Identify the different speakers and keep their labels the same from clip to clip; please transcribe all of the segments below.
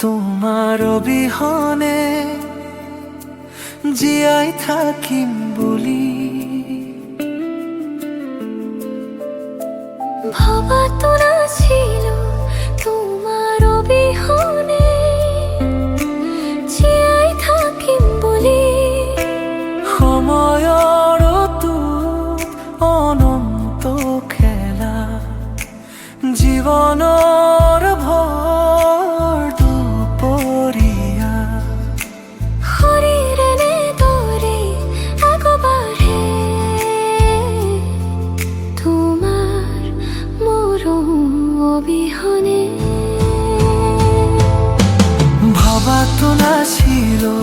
Speaker 1: তোমার অবিহনে জিয়াই থাকিম বলি।
Speaker 2: ভাবা তো না ছিল তোমার অবিহনে জিয়াই থাকিম বলি।
Speaker 1: সময়ৰ অনন্ত খেলা জীৱনৰ ভৰ দুপৰীয়া
Speaker 2: শৰীৰ এনেদৰে আগবাঢ়ে তোমাৰ মৰম অবিহনে।
Speaker 1: ভাবাতো নাছিলো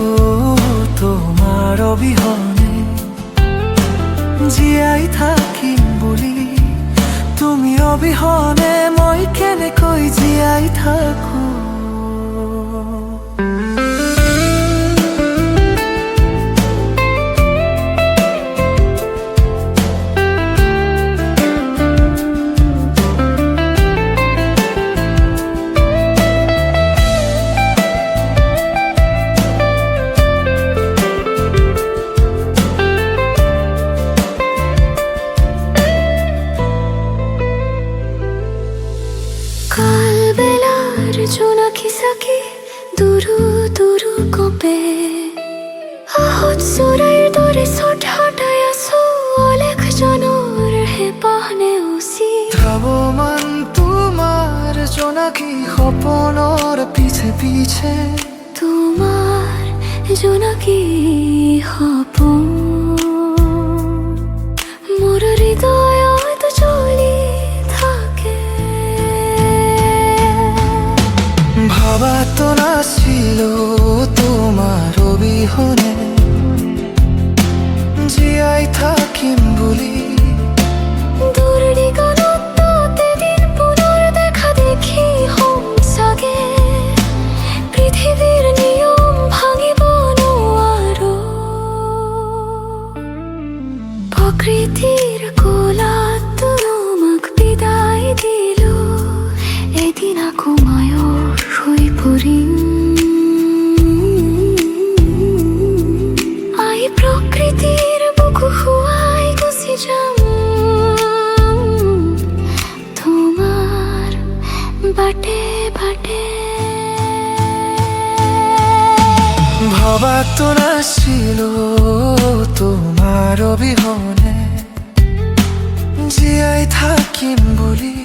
Speaker 1: তোমাৰ অবিহনে জীয়াই থাকিম বুলি। তুমি অবিহনে মই কেনেকৈ জীয়াই থাকো।
Speaker 2: কাল বেলার জোনাকি সাকি দুরু দুরু কপে আহত সুরের দরে ছট হটাই আছো অলেখ জনৰ হেঁপাহনে উচি।
Speaker 1: ধ্ৰুৱমান তোমাৰ জোনাকী সপোনৰ পিছে পিছে
Speaker 2: তোমার জোনাকি সপোন মোর হৃদয়ত জ্বলি থাকে।
Speaker 1: ভাবাতো নাছিলো তোমাৰ অবিহনে জীয়াই থাকিম বুলি।
Speaker 2: দুৰ্দিগনত এদিন পুনৰ দেখা দেখি হম চাগে পৃথিৱীৰ নিয়ম ভাঙিব নোৱাৰো। প্ৰকৃতিৰ কোলাত তোমাক বিদায় দিলো এদিন আকৌ মায়ৰ হৈ পৰিম। আই প্ৰকৃতিৰ বুকু খুৱাই গুচি যাম তোমাৰ বাটে বাটে।
Speaker 1: ভাবাতো নাছিলো তোমাৰ অবিহনে জীয়াই থাকিম বুলি।